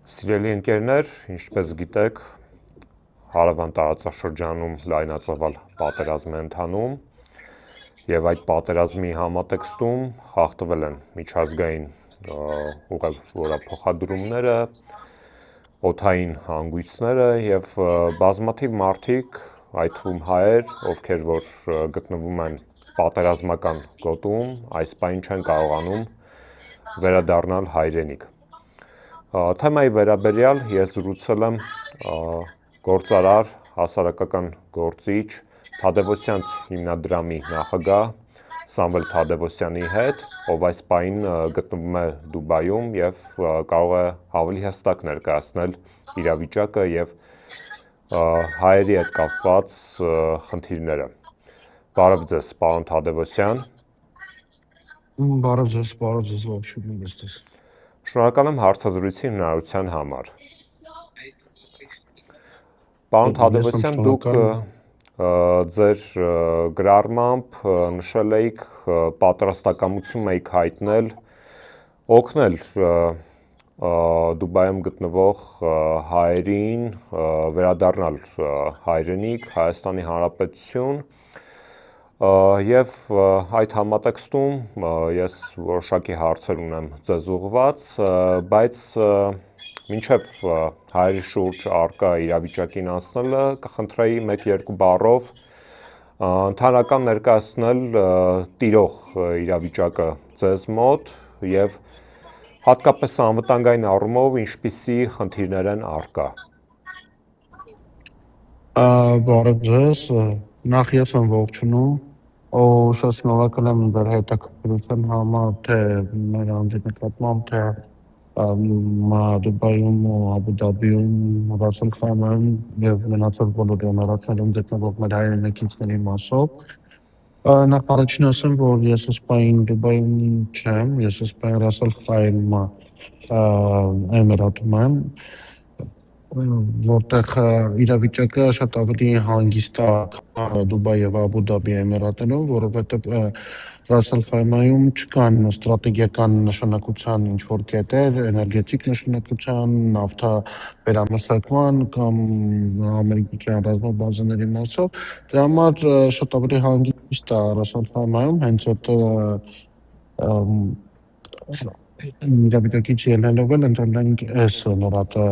Սիրելի ընկերներ, ինչպես գիտեք, հարևան տարածաշրջանում լայնածավալ պատերազմ է ընթանում եւ այդ պատերազմի համատեքստում խախտվել են միջազգային ուղղափոխադրումները, օդային հանգույցները եւ բազմաթիվ մարդիկ, այդ թվում հայեր, ովքեր որ գտնվում են պատերազմական գոտում, այս պայն չեն կարողանում վերադառնալ հայրենիք։ Թեմայի վերաբերյալ ես զրուցել եմ գործարար, հասարակական գործիչ, Թադևոսյանց հիմնադրամի նախագահ Սամվել Թադևոսյանի հետ, ով այս պայն գտնվում է Դուբայում եւ կարող է ավելի հստակ ներկայացնել իրավիճակը եւ հայերի հետ կապված խնդիրները։ Բարև ձեզ, պարոն Թադևոսյան։ Բարև ձեզ, ողջունում եմ։ Շնորհակալ եմ հարցազրույցի հնարավորության համար։ Պարոն Թադևոսյան, դուք ձեր գրառմամբ նշել էիք պատրաստակամություն եք հայտնել օգնել Դուբայում գտնվող հայերին վերադառնալ հայրենիք, Հայաստանի Հանրապետություն եւ այդ համատեքստում ես որոշակի հարցեր ունեմ ձեզ ուղղված, բայց մինչև հայերի շուրջ առկա իրավիճակին անցնելը կխնդրեի 1-2 բառով ընդհանրական ներկայացնել տիրող իրավիճակը ձեզ մոտ եւ հատկապես անվտանգային առումով ինչպիսի խնդիրներ են առկա։ Բարև ձեզ, նախ ես եմ ողջունում, շատ շնորհակալ եմ դեռ հետաքրքրության համար, թե մեր անձի նկատմամբ, թե Դուբայում ու Աբու Դաբիում Ռասել Խայմայում եւ մնացած բոլոր հնարավորություններում գտնվող մեր հայրենակիցների մասով։ Նախ առաջին ասեմ, որ ես սպայն Դուբայում չեմ, ես սպայն Ռասել Խայմա Էմիրատում եմ, որտեղ իրավիճակը շատ ավելի հանգիստ է Դուբայ եւ Աբու Դաբի Էմիրատներում, որովհետեւ Ռասել Խայմայում չկան ստրատեգիական նշանակության ինչ-որ կետեր, էներգետիկ նշանակության, նավթա վերամշակման կամ ամերիկյան ռազմաբազաների մասով, դրա համար շատ ավելի հանգիստ է Ռասել Խայմայում, հենց այդ իրավիճակից ելնելով էլ ընտրենք այս նորատը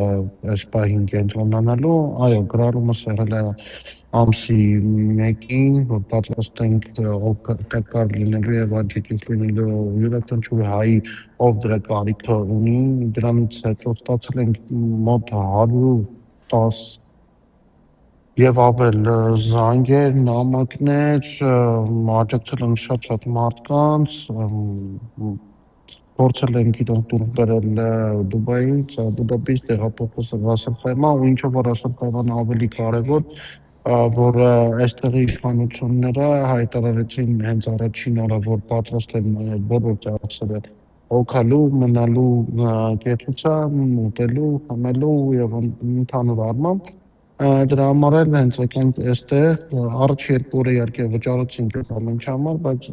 այս պահին կենտրոնանալու, այո, գրառումս եղել է ամսի 1-ին, որ պատրաստ ենք օգտակար լինելու եւ աջակից լինելու յուրաքանչյուր հայի, ով դրա կարիքը ունի, դրանից հետո ստացել ենք մոտ 110 եւ ավել զանգեր, նամակներ, աջակցել են շատ մարդկանց, փորձել ենք իրենք դուրս բերել Դուբայից, Աբու Դաբիից տեղափոխել Ռասել Խայմա, ու ինչով որ Ռասել Խայման ավելի կարևոր, որ այստեղի իշխանությունները հայտարարեցին հենց առաջին օրը, որ պատրաստ են բոլոր ծախսերը օգալու, մնալու կեցության, ուտելու, խմելու եւ ընդհանուր առմամբ դրա համար էլ հենց եկանք այստեղ, առաջ 2 օրը իհարկե վճարեցինք այս ամենի համար, բայց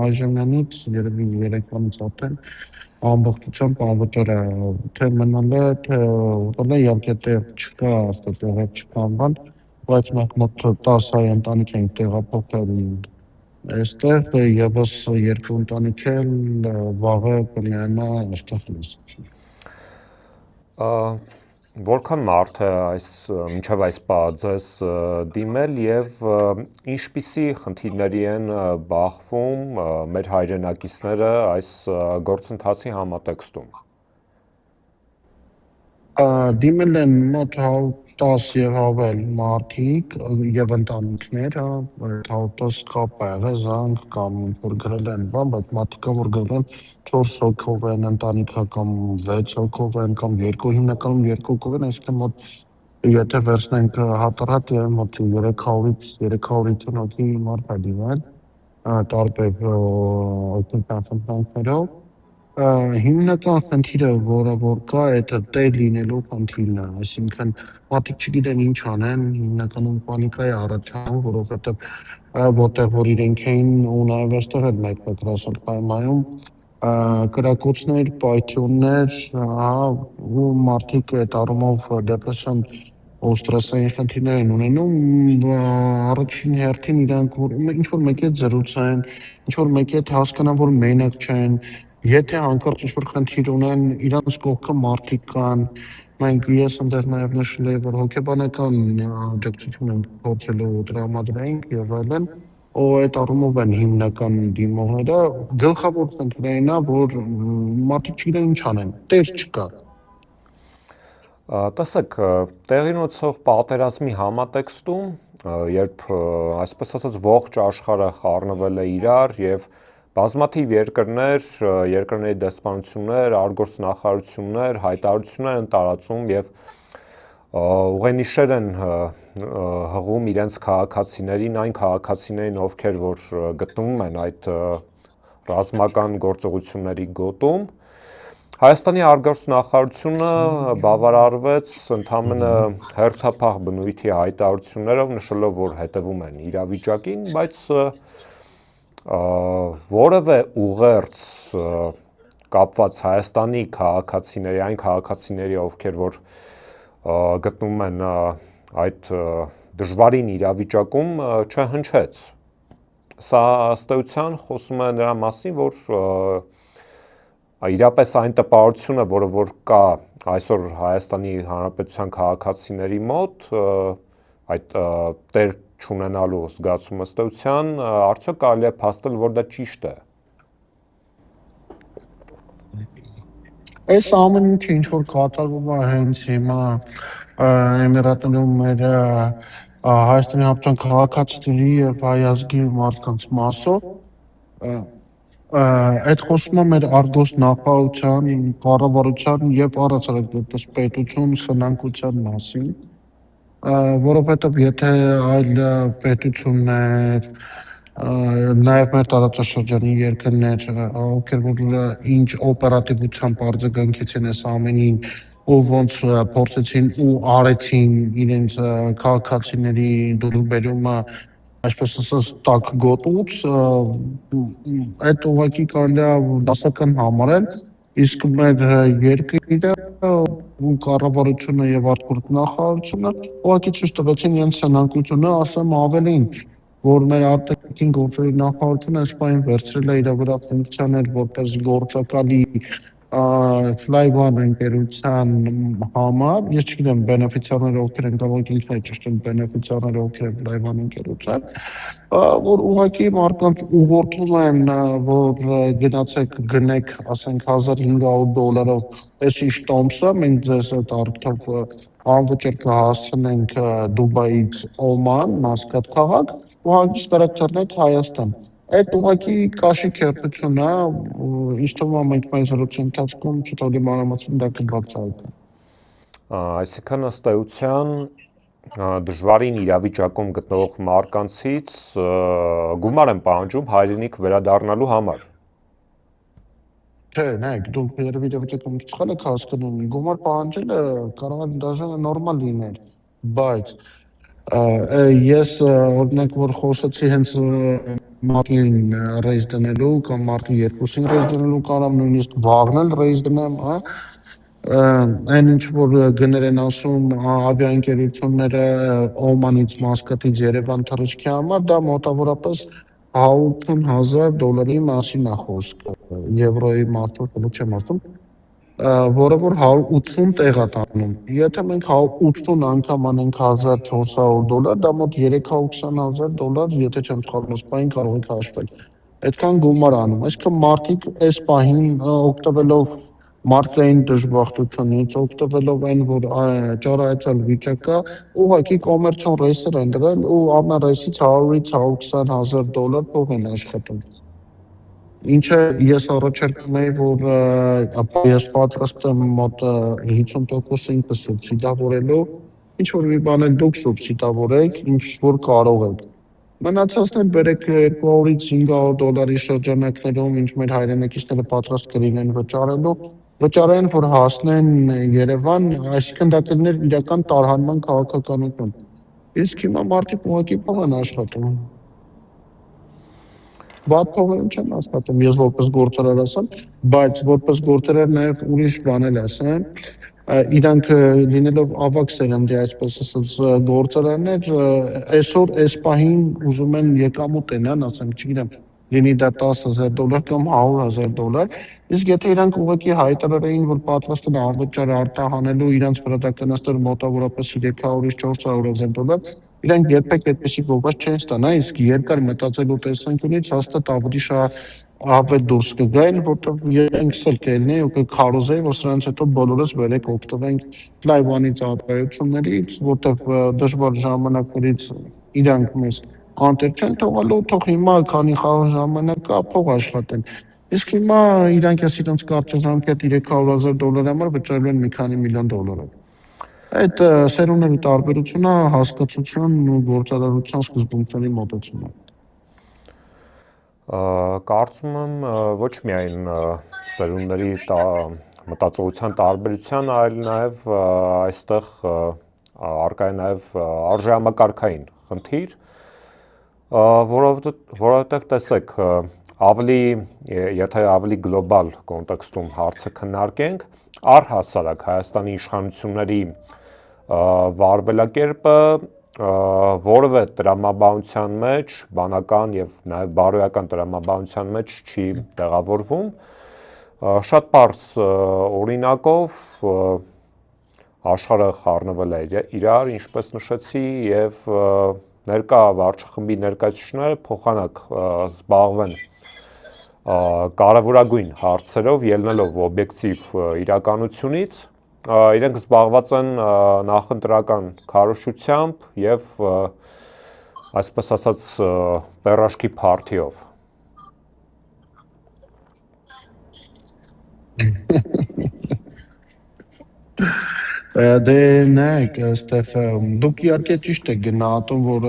այժմյանից երևի 3 ամսից արդեն ամբողջությամբ անվճար է, թե մնալը, թե ուտելը, իհարկե տեղ չկա, այստեղ չկան բան, բայց մենք մոտ 10 հայ ընտանիք ենք տեղափոխել այստեղ, եւս 2 ընտանիք էլ վաղը կմիանա այստեղ։ Որքան մարդ է մինչև այս պահ ձեզ դիմել եւ ինչպիսի խնդիրների են բախվում մեր հայրենակիցները այս գործընթացի համատեքստում։ Դիմել են մոտ 110 եւ ավել մարդիկ եւ ընտանիքներ, 110 կապ ա եղել, զանգ կամ որ գրել են բան, բայց մարդիկա որ գրել են 4 հոգով են ընտանիքը կամ 6 հոգով են կամ 2 հիմնականում 2 հոգով են, այսինքն մոտ եթե վերցնենք հատառատ մոտ 300-ից 350 հոգի մարդ է դիմել տարբեր օգնական խնդրանքներով։ Հիմնական խնդիրը, որ կա, դա տեղ լինելու խնդիրն է, այսինքն մարդիկ չգիտեն ինչ անեն, հիմնականում պանիկա է առաջանում, որովհետև որտեղ որ իրենք էին ու նաև այստեղ էլ մեկ-մեկ Ռասել Խայմայում կրակոցներ, պայթյուններ, հա, ու մարդիկ այդ առումով դեպրեսիոն ու ստրեսային խնդիրներ են ունենում, առաջին հերթին իրանք ինչ որ մեկի հետ զրուցեն, ինչ որ մեկի հետ հասկանան, որ մենակ չեն, եթե հանկարծ ինչ որ խնդիր ունեն, իրանց կողքը մարդիկ կան, ես ընդեղ նաև նշել եմ, որ հոգեբանական աջակցություն են փորձելու տրամադրենք եւ այլն, ու այդ առումով են հիմնական դիմողները, գլխավոր խնդիրն է, որ մարդիկ չգիտեն ինչ անեն, տեր չկա։ Տեսեք, տեղի ունեցող պատերազմի համատեքստում, երբ այսպես ասած ողջ աշխարհը խառնվել է իրար եւ բազմաթիվ երկրների դեսպանություններ, արտգործնախարարություններ, հայտարարություններ են տարածում եւ ուղենիշեր են հղում իրենց քաղաքացիներին, այն քաղաքացիներին, ովքեր որ գտնվում են այդ ռազմական գործողությունների գոտում, Հայաստանի արտգործնախարարությունը բավարարվեց ընդամենը հերթափախ բնույթի հայտարարություններով, նշելով, որ հետևում են իրավիճակին, բայց որևէ ուղերձ կապված Հայաստանի քաղաքացիների, այն քաղաքացիների, ովքեր որ գտնվում են այդ դժվարին իրավիճակում, չհնչեց։ Սա ըստ էության խոսում է նրա մասին, որ իրապես այն տպավորությունը, որը որ կա այսօր Հայաստանի Հանրապետության քաղաքացիների մոտ, այդ տեր չունենալու զգացումը ըստ էության, արդյոք կարելի է փաստել, որ դա ճիշտ է։ Այս ամեն ինչը ինչ որ կատարվում է հենց հիմա Էմիրատներում մեր Հայաստանի Հանրապետության քաղաքացիների եւ հայ ազգի մարդկանց մասով այդ խոսում է մեր արտգործնախարարության, կառավարության եւ առացարակ պետություն սնանկության մասին, որովհետեւ եթե այլ պետություններ, նաեւ մեր տարածաշրջանի երկրներ, ովքեր որ ինչ օպերատիվությամբ արձագանքեցին այս ամենին, ու ոնց փորձեցին ու արեցին իրենց քաղաքացիների դուրսբերումը այսպես ասած տակ գոտուց, այդ ուղղակի կարելի է դասական համարել, իսկ մեր երկիրը ու կառավարությունը եւ արտգործնախարարությունը ուղղակի ցույց տվեցին իրենց սնանկությունը, ասեմ ավելին, որ մեր արտաքին գործերի նախարարությունը այս պահին վերցրել է իր վրա ֆունկցիաներ որպես գործակալի ֆլայվան ընկերության համար, ես չգիտեմ բենեֆիցիարները ովքեր են կարող ինքն է ճշտել բենեֆիցիարները ովքեր են ֆլայվան ընկերության, որ ուղղակի մարդկանց ուղղորդում են, որ գնացեք գնեք, ասենք $1500 այսինչ տոմսը, մենք ձեզ այդ արդյոք անվճար կհասցնենք Դուբայից Օման, Մասկատ քաղաք, ու հանգիստ վերակցրնեք Հայաստան։ Այդ ուղղակի կաշի քերծություն է, ինձ թվում է մենք մեր զրույցի ընթացքում չթողի մանրամասն դա կբացահայտվի։ Այսինքն ըստ էության դժվարին իրավիճակում գտնվող մարկանցից գումար են պահանջում հայրենիք վերադառնալու համար։ Չէ, նայեք, դուք երևի իրավիճակում սխալ եք հասկանում, գումար պահանջելը կարող է դաժան նորմալ լինել, բայց ես օրինակ որ խոսեցի հենց մարտին ռեյս դնելու կամ մարտի 2-ին ռեյս դնելու կամ նույնիսկ վաղն էլ ռեյս դնեմ, հա, այն ինչ որ գներ են ասում ավիաընկերությունները Օմանից, Մասկատից Երևան թռիչքի համար, դա մոտավորապես $180,000 մասին է խոսքը, եվրոյի մարդու չեմ ասում, որը որ 180 տեղ է տանում։ Եթե մենք 180 անգամ անենք $1,400, դա մոտ $320,000, եթե չեմ սխալվում, սպայն կարող եք հաշվել։ Այդքան գումար անում։ Այսինքն մարդիկ այս պահին օգտվելով մարդկային դժբախտությունից, օգտվելով այն, որ ճարահայցալ վիճակ կա, ուղղակի կոմերցիոն ռեյսեր են դրել ու ամեն ռեյսից $100,000-$120,000 փող են աշխատում։ Ինչը ես առաջարկում եի, որ ես պատրաստ եմ մոտ 50% ինքս սուբսիդավորելու, ինչ որ մի բան էլ դուք սուբսիդավորեք, ինչ որ կարող եք։ Մնացածն էլ բերեք $200-ից $500 շրջանակներում, ինչ մեր հայրենակիցները պատրաստ կլինեն վճարեն, որ հասնեն Երևան, այսինքն դա կլիներ իրական տարհանման քաղաքականություն։ Իսկ հիմա մարդիկ ուղղակի փող են աշխատում։ վատ փողերում չեն աշխատում, ես որպես գործարար ասեմ, բայց որպես գործարար նաև ուրիշ բան էլ ասեմ, իրանք լինելով ավակ սերնդի, այսպես ասած, գործարաններ, այսօր այս պահին ուզում են եկամուտ ունենան, ասեմ, չգիտեմ, լինի դա $10,000 կամ $100,000, իսկ եթե իրանք ուղղակի հայտարարեին, որ պատրաստ են անվճար արտահանելու իրանք վրա դա կնստեր մոտավորապես $300-400,000, իրանք երբեք այդպեսի գովազ չեն ստանա, իսկ երկար մտածելու տեսանկյունից հաստատ ավելի շատ ավել դուրս կգային, որտեղ իրենք էլ կելնի ու կքարոզեի, որ սրանց հետո բոլորս վերեք օգտվենք լայվանի ծառայություններից, որտեղ դժվար ժամանակներից իրանք մեզ անտեր չեն թողալու, թող հիմա քանի խաղ ժամանակ կա, փող աշխատեն։ Իսկ հիմա իրանք էս իրենց կարճաժամկետ $300,000 համար վճարել են մի քանի միլիոն $։ Այդ սերունդների տարբերությունը հասկացություն ու գործարարության սկզբունքների մոտեցումը։ Կարծում եմ ոչ միայն սերունդների մտածողության տարբերության, այլ նաև այստեղ առկա է նաև արժեհամակարգային խնդիր, որովհետև տեսեք, եթե ավելի գլոբալ կոնտեքստում հարցը քննարկենք, առհասարակ Հայաստանի իշխանությունների վարվելակերպը որևէ տրամաբանության մեջ, բանական եւ նաեւ բարոյական տրամաբանության մեջ չի տեղավորվում։ Շատ պարզ օրինակով աշխարհը խառնվել է իրար, ինչպես նշեցի, եւ ներկա վարչախմբի ներկայացուցիչները փոխանակ զբաղվեն կարևորագույն հարցերով, ելնելով օբյեկտիվ իրականությունից, իրենք զբաղված են նախընտրական քարոզչությամբ եւ այսպես ասած պերաշկի փարթիով։ Դե նայեք, այստեղ դուք իհարկե ճիշտ եք գնահատում, որ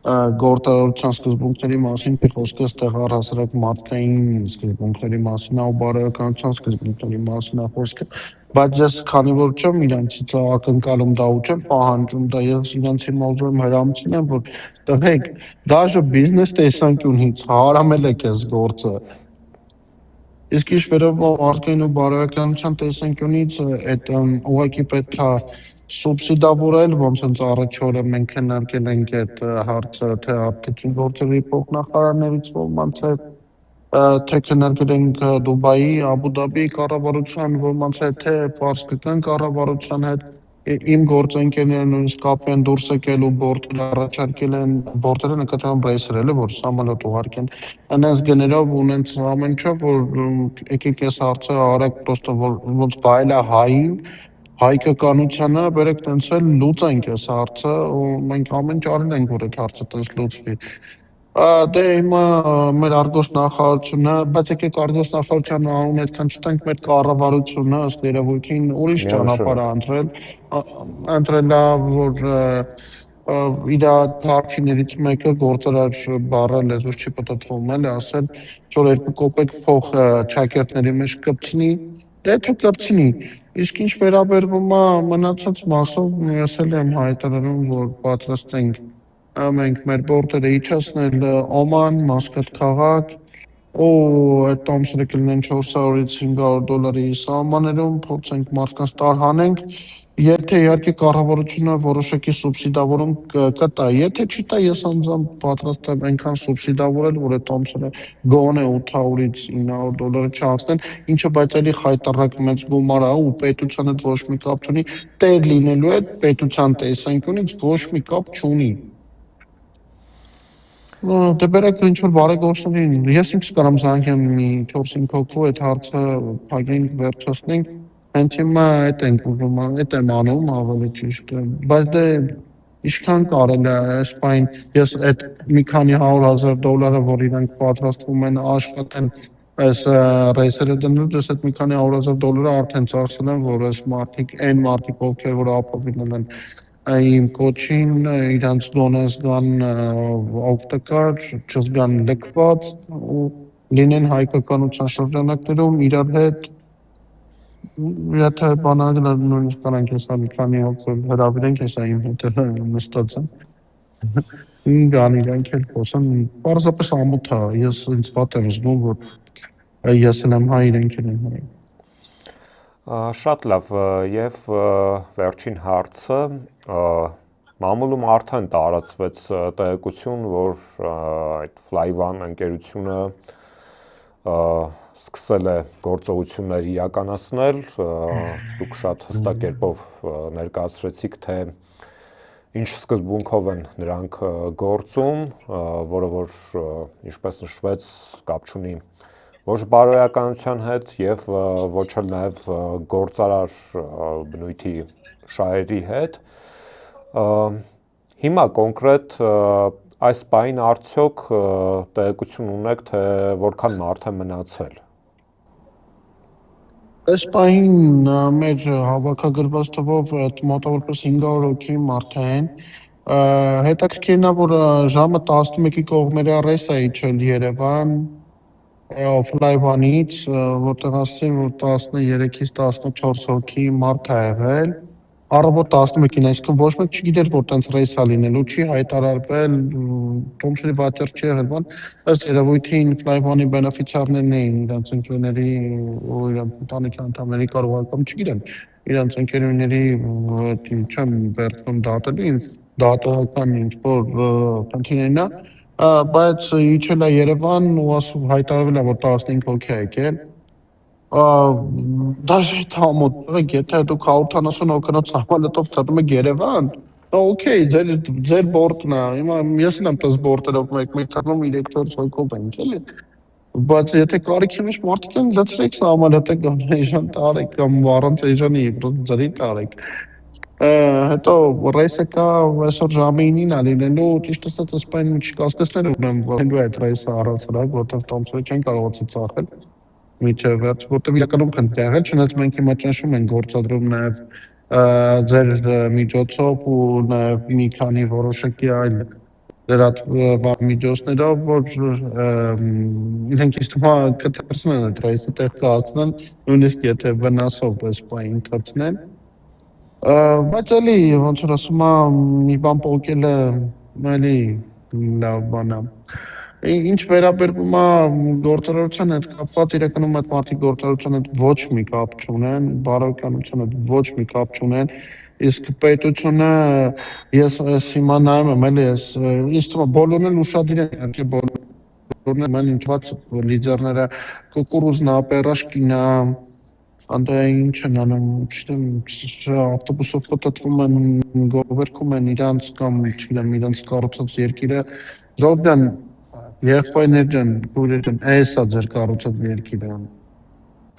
գործարարության սկզբունքների մասին խոսքը այստեղ առհասարակ մարդկային սկզբունքների մասին է ու բարոյականության սկզբունքների մասին է խոսքը, բայց ես քանի որ չեմ իրանցից ակնկալում դա ու չեմ պահանջում դա, ես իրանց հիմա ուզում եմ հրամցնեմ, որ տղեկ, դաժե բիզնես տեսանկյունից հարամել եք այս գործը, իսկ ինչ վերաբերում մարդկային ու բարոյականության տեսանկյունից այդ ուղղակի պետք է սուբսիդավորել, ոնց են առաջ օրը մենք քննարկել ենք այդ հարցը, թե արտաքին գործերի փոխնախարարներից ոմանց հետ, թե քննարկել ենք Դուբայի, Աբու Դաբիի կառավարության ոմանց հետ, թե Ֆարսկական կառավարության հետ, իմ գործընկերները նույնիսկ կապ են դուրս եկել ու բորտեր առաջարկել են, բորտերը նկատառում ռեյսեր էլի, որ սամոլոտ ուղարկեն, այնպես գներով ունենց ամեն ինչով, որ եկեք այս հարցը արեք պրոստը ոնց վայելա հային, հայկականությանը բերեք տենց էլ լուծենք այս հարցը ու մենք ամեն ինչ արել ենք, որ այդ հարցը տենց լուծվի։ Դե հիմա մեր արգոս նախարարությունը, բայց եկեք արգոս նախարարության անուն այդքան չտանք, մեր կառավարությունը ըստ երևույթին ուրիշ ճանապարհ է ընտրել, որ իր հարցիներից մեկը գործարար բառը լեզուս չի պատտվում էլ, ասել, որ 2 կոպեկ փող ճակերտների մեջ կպցնի, դե թե կպցնի, իսկ ինչ վերաբերվում է մնացած մասով, ես էլ եմ հայտարարում, որ պատրաստ ենք մենք մեր բորտերը իջացնել Օման, Մասկատ քաղաք, ու այդ տոմսերը կլինեն $400-ից $500 սահմաններում, փորձենք մարդկանց տարհանենք, եթե իհարկե կառավարությունը որոշակի սուբսիդավորում կտա, եթե չի տա, ես անձամբ պատրաստ եմ այնքան սուբսիդավորել, որ այդ տոմսերը գոնե $800-ից $900 չանցնեն, ինչը բայց էլի խայտառակ մեծ գումար է ու պետության հետ ոչ մի կապ չունի, տեր լինելու հետ պետության տեսանկյունից ոչ մի կապ չունի։ Դե բերեք ինչ-որ բարեգործներին, ես ինքս կարամ զանգեմ մի 4-5 հոգու այդ հարցը փակենք, վերջացնենք, հենց հիմա այդ ենք ուզում, այդ եմ անում ավելի ճիշտ, բայց դե ինչքան կարել է այս պայն, ես այդ մի քանի $100,000, որ իրանք պատրաստվում են աշխատեն այս ռեյսերը դնելու, ես այդ մի քանի $100,000 արդեն ծախսել եմ, որ այս մարդիկ, այն մարդիկ, ովքեր որ ապօրինել են իմ կոչին, իրանց գոնե զգան օգտակար, չզգան լքված ու լինեն հայկականության շրջանակներում իրար հետ, եթե բանալը նույնիսկ կանանք հեսա մի քանի հոգ հրավիրենք, հեսա իմ հետ նստած են, Գան իրանք էլ խոսան, պարզապես ամոթ է, ես ինձ վատ եմ զգում, որ ես եմ հայ, իրենք են հայ։ Շատ լավ, եւ վերջին հարցը, մամուլում արդեն տարածվեց տեղեկություն, որ այդ Fly1 ընկերությունը սկսել է գործողություններ իրականացնել, դուք շատ հստակ կերպով ներկայացրեցիք, թե ինչ սկզբունքով են նրանք գործում, որը որ ինչպես նշվեց, կապ չունի ոչ բարոյականության հետ եւ ոչ էլ նաեւ գործարար բնույթի շահերի հետ։ Հիմա կոնկրետ այս պահին արդյոք տեղեկություն ունեք, թե որքան մարդ է մնացել։ Այս պահին մեր հավաքագրված թվով մոտավորապես 500 հոգի մարդ են։ Հետաքրքիրն է, որ ժամը 11-ի կողմերը ռես է իջել Երևան Fly1-ից, որտեղ ասացին, որ 13-ից 14 հոգի մարդ է եղել։ Առավոտ 11-ին, այսինքն ոչ մեկ չգիտեր, որ տենց ռեյս է լինելու, չի հայտարարվել, տոմսերի վաճառ չի եղել, բան, ըստ երևույթին Fly1-ի բենեֆիցիարներն էին իրանց ընկերների ու իրանց ընտանիքի անդամների կարողական, չգիտեմ, իրանց ընկերուների չեմ վերցնում դատելու, ինձ դատողական ինչ-որ խնդիրներն է, բայց իջել է Երևան ու ասում հայտարարվել է, որ 15 հոգի է եկել։ Դաժե համոտ, եթե դուք 170 հոգանոց համալետով ծնում եք Երևան, օքեյ, ձեր բորտն է, հիմա ես եմ տես բորտերով մեկ ծնում 3-4 հոգով ենք, էլի։ Բայց եթե կարիքի մեջ մարդիկ են, լցրեք համալետը կամ էժան տարեք կամ առանց էժանի ձրի տարեք։ Հետո ռեյսը կա այսօր ժամը 9-ին է լինելու, ճիշտ ասած ասպայն չկասկածներ ունեմ, որ այդ ռեյսը առանցրակ, որտեղ տոմսերը չեն կարողացել ծախել միջև վերջ, որտեղ իրականում քննի եղել, չնայած մենք հիմա ճնշում ենք գործադրում նաև ձեր միջոցով ու նաև մի քանի որոշակի այլ լրատվամիջոցներով, որ իրենք իստումա կթրցնեն այդ ռեյսը տեղ կհացնեն, նույնիսկ եթե վնասով այս պահին թրցնեն։ Բայց էլի ոնց որ ասում է մի բան փոխելը էլի լավ բան է։ Ինչ վերաբերվում է գործարարության հետ կապված, իրականում այդ մարդիկ գործարարության հետ ոչ մի կապ չունեն, բարոյականության հետ ոչ մի կապ չունեն, իսկ պետությունը ես հիմա նայում եմ էլի ես ինձ թվում է բոլորն էլ ուշադիր են իհարկե բոլորն են ինչված լիդերները կուկուրուզնա, պերաշկինա Անդա ինչ են անում, չգիտեմ, ավտոբուսով պատտվում են, գովերքում են իրանց կամ չգիտեմ, իրանց կառուցած երկիրը, Ժորժան, եղբայրներ ջան, քույրեր ջան, էս է ձեր կառուցած երկիրը։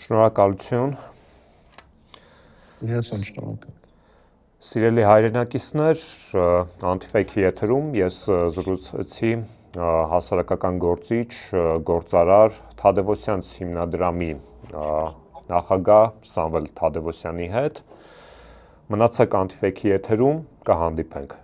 Շնորհակալություն։ Ես եմ շնորհակալ։ Սիրելի հայրենակիցներ, Antifake-ի եթերում ես զրուցեցի հասարակական գործիչ, գործարար Թադևոսյանց հիմնադրամի նախագահ Սամվել Թադևոսյանի հետ։ Մնացեք Antifake-ի եթերում, կհանդիպենք։